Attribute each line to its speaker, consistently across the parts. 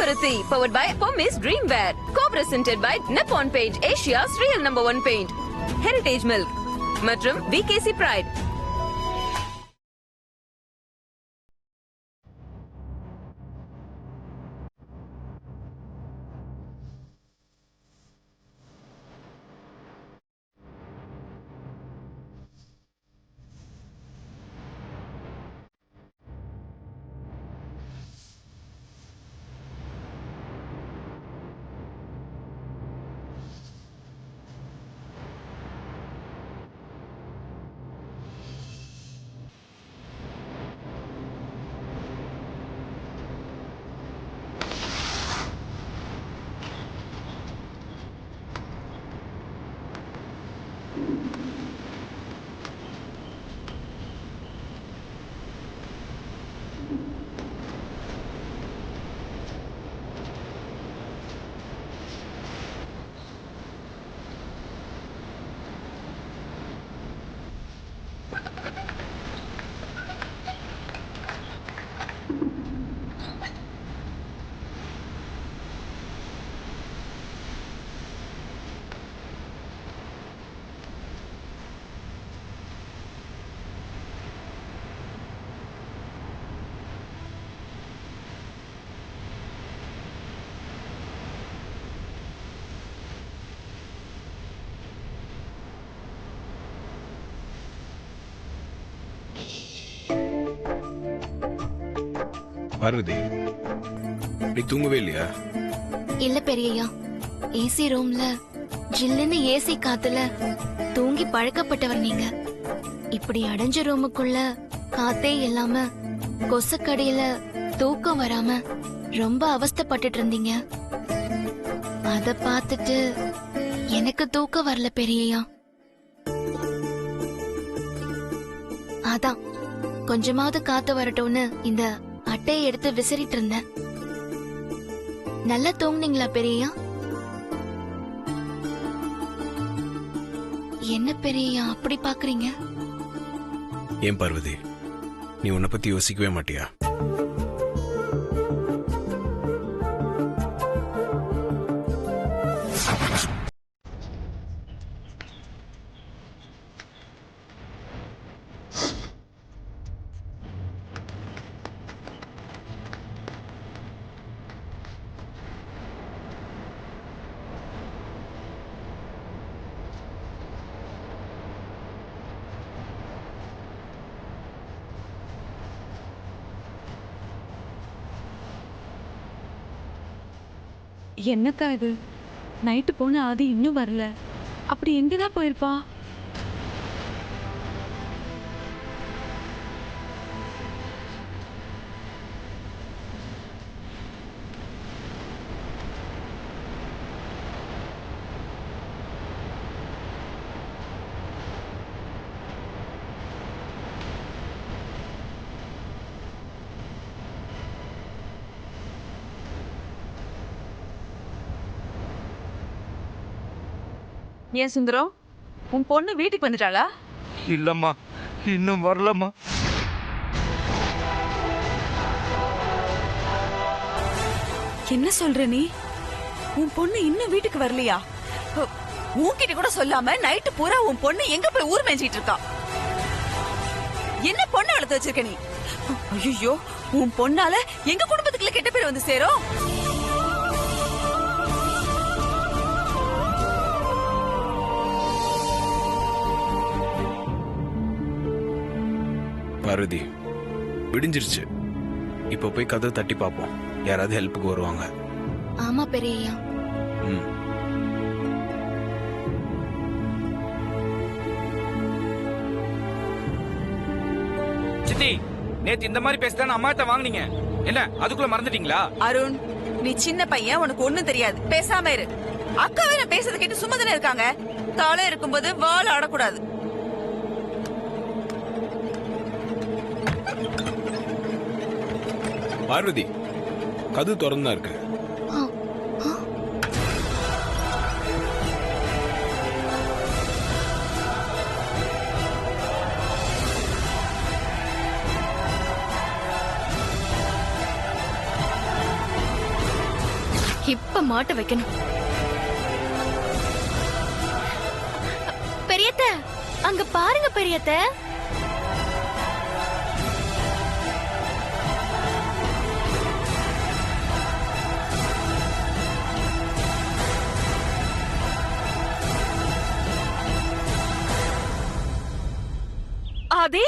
Speaker 1: Paruthi, powered by Pommis Dreamwear. Co-presented by Nippon Paint, Asia's real #1 paint. Heritage Milk மற்றும் VKC Pride.
Speaker 2: Parvati, நீ தூங்கவே இல்லையா?
Speaker 3: இல்ல பெரியய்யா, AC ரூம்ல ஜில்லுன்னு ஏசி காத்துல தூங்கி பழக்கப்பட்டவர் நீங்க. இப்படி அடைஞ்ச ரூமுக்குள்ள காத்தே இல்லாம கொசுக்கடியில தூக்கம் வராம ரொம்ப அவஸ்தைப்பட்டுட்டு இருந்தீங்க. அத பார்த்துட்டு எனக்கு தூக்கம் வரல பெரியய்யா. அதான் கொஞ்சமாவது காத்து வரட்டும்னு இந்த அட்டையை எடுத்து விசிறிட்டு இருந்தேன். நல்லா தூங்குனீங்களா பெரியய்யா? என்ன பெரியய்யா அப்படி பாக்குறீங்க?
Speaker 2: ஏன் பார்வதி, நீ உன்னை பத்தி யோசிக்கவே மாட்டியா?
Speaker 4: என்னக்கா இது? நைட்டு போன ஆதி இன்னும் வரல. அப்படி எங்கதான் போயிருப்பா? ஏன் சுந்தரம், உன் பொண்ணு வீட்டுக்கு வந்துட்டாளா?
Speaker 5: இல்லம்மா, இன்னும் வரலம்மா.
Speaker 4: என்ன சொல்ற நீ? உன் பொண்ணு இன்னும் வீட்டுக்கு வரலையா? உன்கிட்ட கூட சொல்லாம நைட்டு பூரா உன் பொண்ணு எங்க போய் ஊர் மேய்ச்சிட்டு இருக்கா? என்ன பொண்ணு வளர்த்து வச்சிருக்க நீ? ஐயோ, உன் பொண்ணால எங்க குடும்பத்துக்குள்ள கெட்ட பேர் வந்து சேரும்.
Speaker 2: பார்வதி, விடிஞ்சிருச்சு. இப்ப போய் கதை தட்டி பார்ப்போம், யாராவது ஹெல்ப்புக்கு வருவாங்க.
Speaker 3: ஆமா பெரியய்யா.
Speaker 5: சித்தி, நேத்து இந்த மாதிரி பேசிதான் அம்மாட்ட வாங்குனீங்க. என்ன அதுக்குள்ள மறந்துட்டீங்களா?
Speaker 4: அருண், நீ சின்ன பையன், உனக்கு ஒண்ணும் தெரியாது. பேசாம இரு. அக்காவே நான் பேசுறது கேட்டு சும்மா தானே இருக்காங்க. தலை இருக்கும்போது வாழ ஆடக்கூடாது.
Speaker 2: பார்வதி, கது திறந்தா இருக்கு.
Speaker 3: இப்ப மாட்ட வைக்கணும். பெரியத்த, அங்க பாருங்க பெரியத்த.
Speaker 4: ஆதி,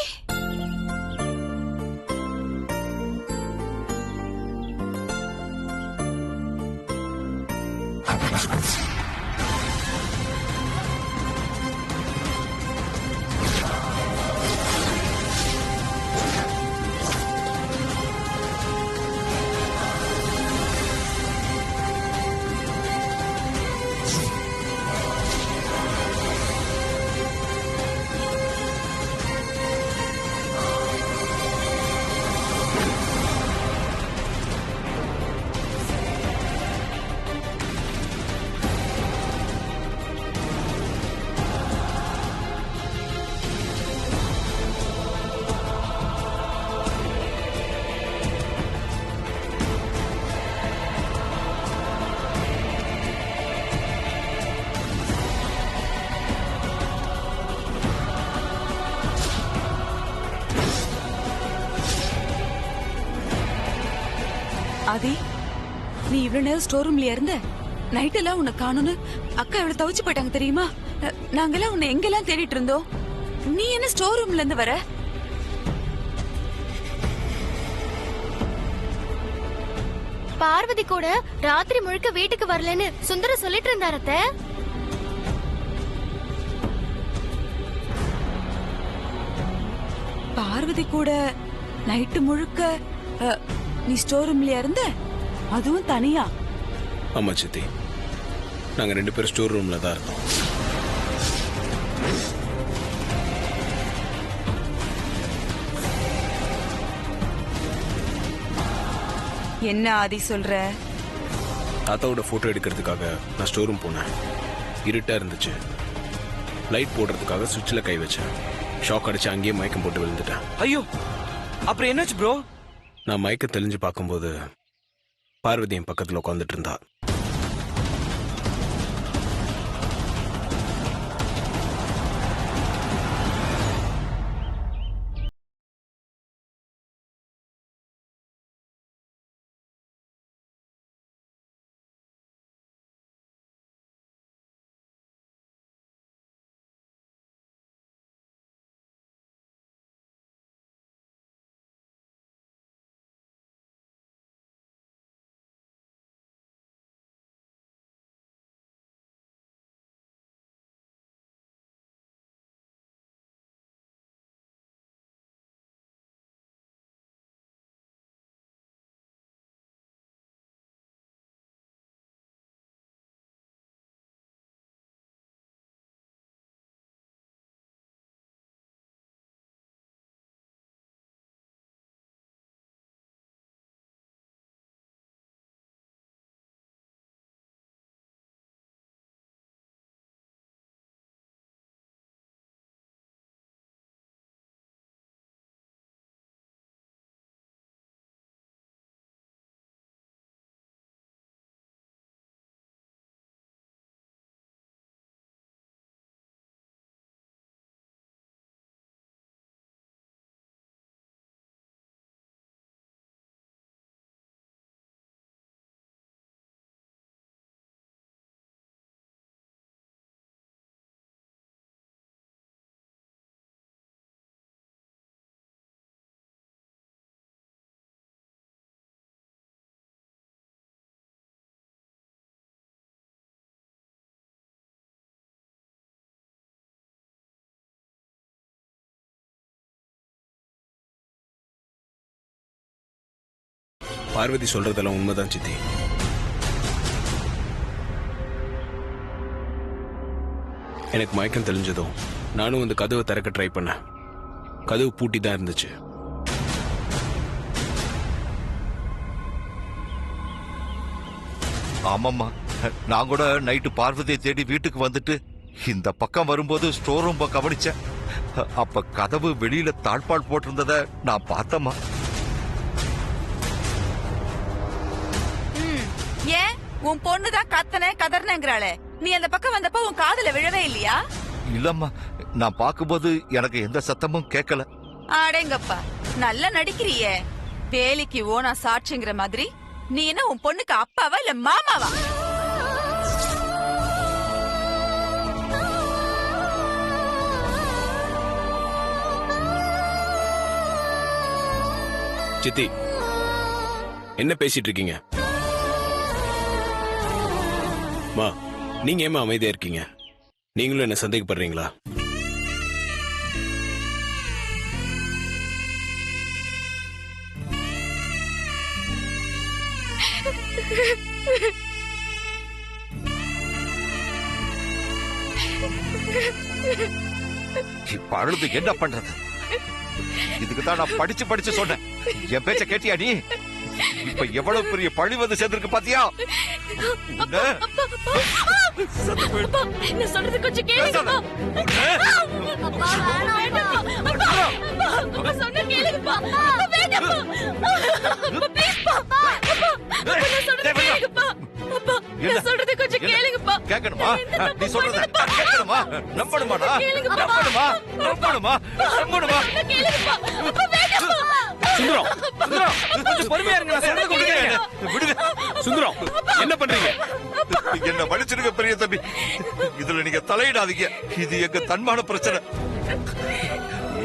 Speaker 4: ஆதி, நீ இவ்வளவு நேரம் ஸ்டோர் ரூம்ல இருந்த? நைட் எல்லாம் உன்னை காணும்னு அக்கா எவ்வளவு தவிச்சு போயிட்டாங்க தெரியுமா? நாங்கெல்லாம் உன்னை எங்கெல்லாம் தேடிட்டு இருந்தோம். நீ என்ன ஸ்டோர் ரூம்ல இருந்து வர?
Speaker 3: பார்வதி கூட ராத்திரி முழுக்க வீட்டுக்கு வரலன்னு சுந்தர சொல்லிட்டு இருந்தாரத்த.
Speaker 4: பார்வதி கூட நைட்டு முழுக்க நீ ஸ்டோர் ரூம்ல இருந்த? அதுவும் தனியா?
Speaker 2: ஆமா சித்தி, நாங்க 2 பேரும் ஸ்டோர் ரூம்ல தான் இருந்தோம்.
Speaker 4: என்ன ஆதி சொல்ற?
Speaker 2: தாத்தாவோட போட்டோ எடுக்கிறதுக்காக நான் ஸ்டோர் ரூம் போனேன். இருட்டா இருந்துச்சு. லைட் போடுறதுக்காக சுவிட்சில் கை வச்சேன். ஷாக் அடிச்சு அங்கேயே மயக்கம் போட்டு விழுந்துட்டேன்.
Speaker 5: ஐயோ, அப்புறம் என்னாச்சு ப்ரோ?
Speaker 2: நான் மயக்கம் தெளிஞ்சு பார்க்கும்போது பார்வதி என் பக்கத்தில் உட்காந்துட்டு இருந்தா. பார்வதி சொல்றதெல்லாம் உண்மைதான் சித்தி. எனக்கு மயக்கம் தெளிஞ்சதும் நானும் அந்த கதவை திறக்க ட்ரை பண்ணேன். கதவு பூட்டி தான் இருந்துச்சு.
Speaker 6: ஆமாம்மா, நான் கூட நைட்டு பார்வதியை தேடி வீட்டுக்கு வந்துட்டு இந்த பக்கம் வரும்போது ஸ்டோர் ரூம் கவனிச்சேன். அப்ப கதவு வெளியில தாழ்பால் போட்டிருந்தத நான் பார்த்தம்மா.
Speaker 4: ஏன் உன் பொண்ணுதான் கதர்னங்கிறாளே, நீ அந்த பக்கம் வந்தப்ப உன் காதுல விழவே இல்லையா?
Speaker 6: இல்லம்மா, நான் பாக்கும்போது எனக்கு எந்த சத்தமும் கேட்கல.
Speaker 4: அடேங்கப்பா, நல்லா நடிக்கிறியே. வேலைக்கு ஓனா சாட்சிங்கிற மாதிரி நீ என்ன உன் பொண்ணுக்கு அப்பாவா இல்ல மாமாவா?
Speaker 2: சித்தி, என்ன பேசிட்டு இருக்கீங்க? மா, நீங்க ஏமா அமைதியா இருக்கீங்க? நீங்களும் என்ன சந்தேகப்படுறீங்களா?
Speaker 6: இப்ப அழுது என்ன பண்றது? இதுக்குதான் நான் படிச்சு படிச்சு சொன்னேன். என் பேச்ச கேட்டியா நீ? இப்ப எவ்வளவு பெரிய பழி வந்து சேர்ந்திருக்கு பாத்தியா?
Speaker 3: நான் சொல்றது கொஞ்சம் கேளுங்கப்பா. அப்பா வேணாம்ப்பா. அப்பா சொன்ன கேளுங்கப்பா. அப்பா வேண்டாம்ப்பா. அப்பா ப்ளீஸ்ப்பா. அப்பா நான் சொல்றது கேளுங்கப்பா. அப்பா நான் சொல்றது கொஞ்சம் கேளுங்கப்பா.
Speaker 6: கேட்கணுமா? நீ சொல்றத கேட்கணுமா? நம்பணுமாடா? நம்பணுமா? நம்பணுமா? நம்பணுமா?
Speaker 3: கேளுங்கப்பா. அப்பா வேண்டாம்ப்பா.
Speaker 2: சுந்தரம்,
Speaker 5: சுந்தரம், கொஞ்சம் பொறுமையா இருங்க, நான் சொல்றது கொஞ்சம் கேளுங்க.
Speaker 6: விடுங்க.
Speaker 2: சுந்தரம், என்ன பண்றீங்க?
Speaker 6: என்ன மன்னிச்சிடுங்க பெரிய தம்பி. இதுல நீங்க தலையிடாதீங்க. இது எங்க தன்மான பிரச்சனை.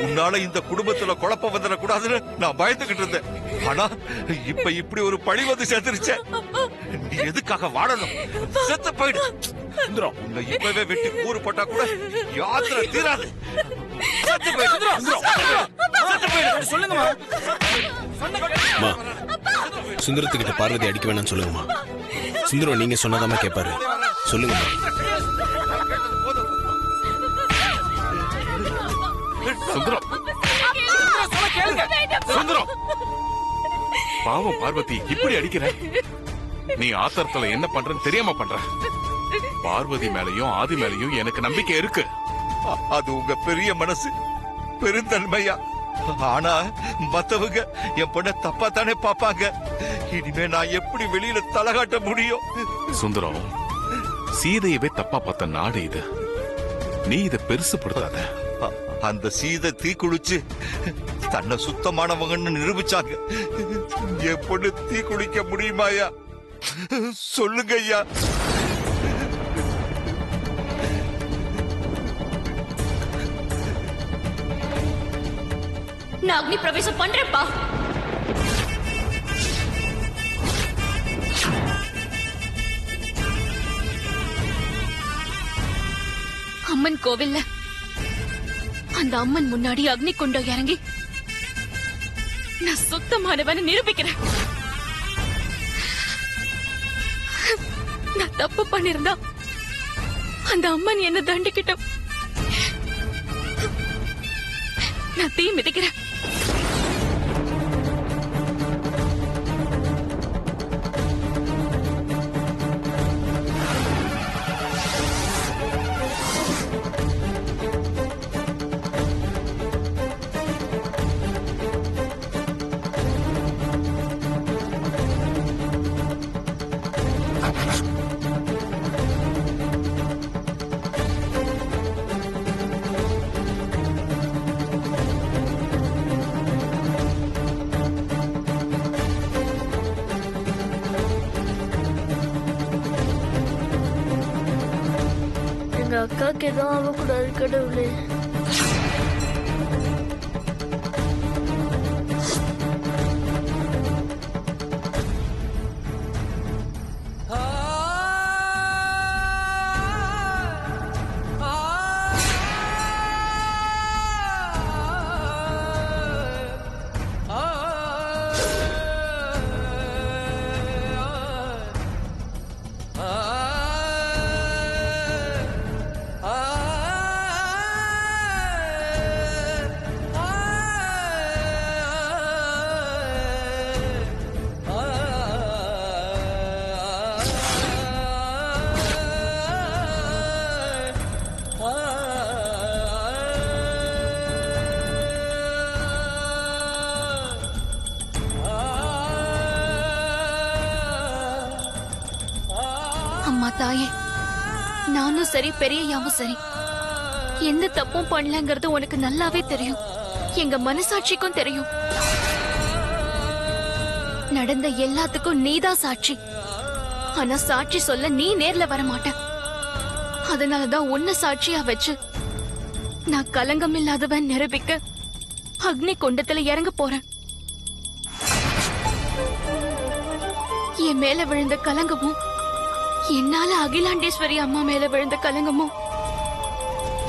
Speaker 6: உன்னால இந்த குடும்பத்துல குழப்பம் வந்துடக்கூடாதுன்னு நான் பயந்துகிட்டு இருந்தேன். ஆனா இப்ப இப்படி ஒரு பழி வந்து சேர்த்துருச்சே. நீ எதுக்காக வாழணும்? செத்து போயிடு.
Speaker 2: சுந்தரம்,
Speaker 6: உன்னை இப்பவே வெட்டி கூறு போட்டா கூட யாத்திரை தீராது. செத்து போயிடு. செத்து போயிடு.
Speaker 5: சொல்லுங்கம்மா.
Speaker 2: மா, சுந்தரத்துக்கிட்ட பார்வதி அடிக்க வேணாம்னு சொல்லுங்கம்மா. சுந்தரம் நீங்க சொன்னதாம கேட்பாரு. சொல்லுங்கம்மா.
Speaker 7: சுந்தரம், சுந்தரம், பாவம் பார்வதி இப்படி அடிக்கிற. நீ ஆத்திரத்துல என்ன பண்றன்னு தெரியாம பண்ற. பார்வதி மேலயும் ஆதி மேலயும் எனக்கு நம்பிக்கை இருக்கு.
Speaker 6: அது உங்க பெரிய மனசு, பெருந்தன்மையா. ஆனா மத்தவங்க என் பொண்ண தப்பா தானே பாப்பாங்க. இனிமே நான் எப்படி வெளியில தலகாட்ட முடியும்?
Speaker 7: சுந்தரம், சீதையவே தப்பா பார்த்த நாடு இது. நீ இத பெருசுப்படுத்தாத.
Speaker 6: அந்த சீதை தீக்குளிச்சு தன்னை சுத்தமானவங்கன்னு நிரூபிச்சாங்க. என் பொண்ணு தீக்குளிக்க முடியுமாயா? சொல்லுங்க ஐயா.
Speaker 3: நான் அக்னி பிரவேசம் பண்றேன்ப்பா. அம்மன் கோவில்ல அந்த அம்மன் முன்னாடி அக்னி குண்ட இறங்கி நான் சுத்தமானவன நிரூபிக்கிறேன். நான் தப்பு பண்ணிருந்தா அந்த அம்மன் என்ன தண்டிக்கிட்டோம். நான் தீ மிதிக்கிறேன்.
Speaker 8: எங்க அக்காக்கு எதுவும் ஆகக்கூடாது கடவுளே.
Speaker 3: அம்மா தாயே, நானும் சரி பெரியய்யாவும் சரி எந்த தப்பும் பண்ணலங்கிறது உனக்கு நல்லாவே தெரியும். எங்க மனசாட்சிக்கும் தெரியும். நடந்த எல்லாத்துக்கும் நீதான் சாட்சி. ஆனா சாட்சி சொல்ல நீ நேர்ல வர மாட்ட. அதனாலதான் உன்னை சாட்சியா வச்சு நான் கலங்கம் இல்லாதவன் நிரூபிக்க அக்னி குண்டத்துல இறங்க போறேன். என் மேல விழுந்த கலங்கமும் என்னால அகிலாண்டேஸ்வரி அம்மா மேல விழுந்த கலங்கமும்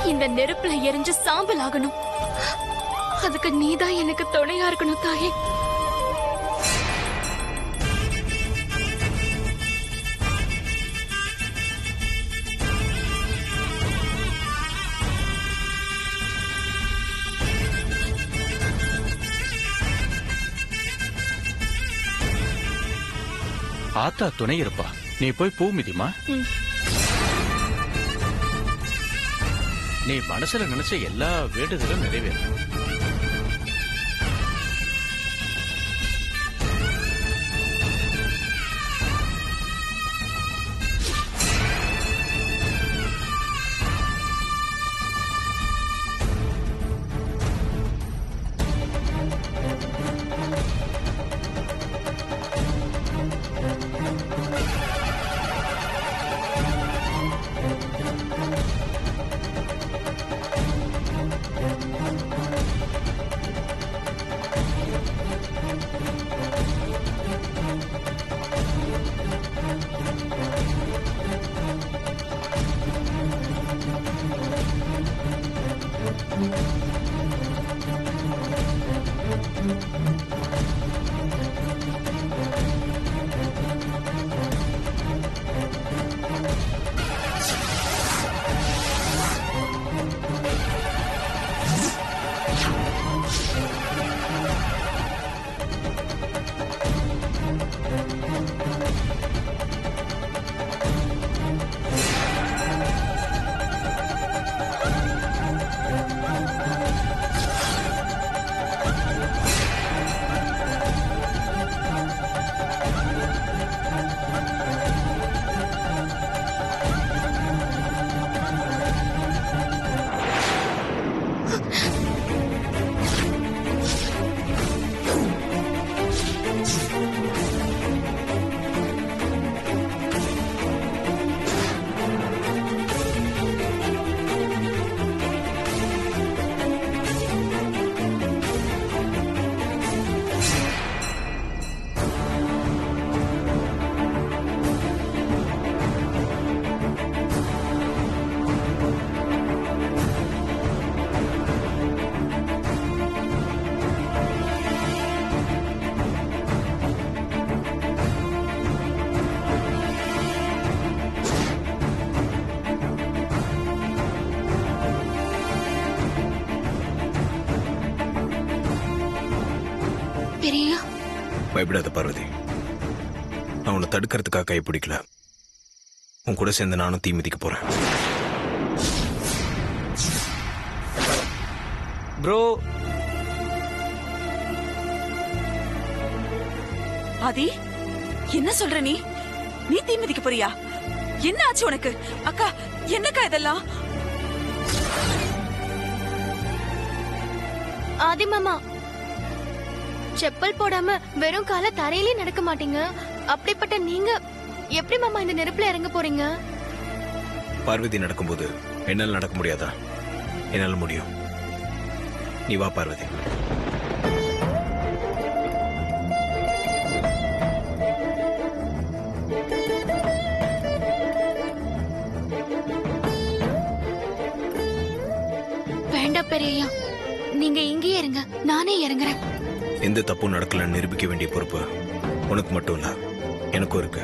Speaker 3: இந்த நெருப்புல எரிஞ்சு சாம்பல் ஆகணும். அதுக்கு நீதான் எனக்கு துணையா இருக்கணும் தாயே.
Speaker 9: ஆத்தா துணை இருப்பா. நீ போய் பூ மிதிமா. நீ மனசுல நினைச்ச எல்லா வேண்டுதலும் நிறைவேறும்.
Speaker 2: பயப்படாத பார்வதி. நான் உன்னை தடுக்கிறதுக்காக கை பிடிக்கல. உன் கூட சேர்ந்து நானும் தீ மிதிக்க போறேன்.
Speaker 9: ப்ரோ.
Speaker 4: ஆதி, என்ன சொல்ற நீ? நீ தீ மிதிக்க போறியா? என்ன ஆச்சு உனக்கு? அக்கா, என்னக்கா இதெல்லாம்?
Speaker 3: ஆதி மாமா, செப்பல் போடாம வெறும் கால தரையிலே நடக்க மாட்டீங்க. அப்படிப்பட்ட நீங்க எப்படி மாமா இந்த நெருப்புல இறங்க போறீங்க?
Speaker 2: பார்வதி நடக்கும்போது என்னால நடக்க முடியாதா? என்னால முடியும். நீ வா பார்வதி.
Speaker 3: வேண்டாம் பெரியய்யா, நீங்க இங்கேயே இருங்க, நானே இறங்குறேன்.
Speaker 2: எந்த தப்பும் நடக்கலன்னு நிரூபிக்க வேண்டிய பொறுப்பு உனக்கு மட்டும் இல்ல, எனக்கும் இருக்கு.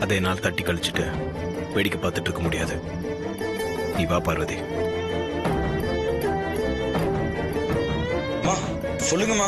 Speaker 2: அதை என்னால் தட்டி கழிச்சுட்டு வேடிக்கை பார்த்துட்டு இருக்க முடியாது. நீ வா பார்வதி.
Speaker 10: சொல்லுங்கம்மா.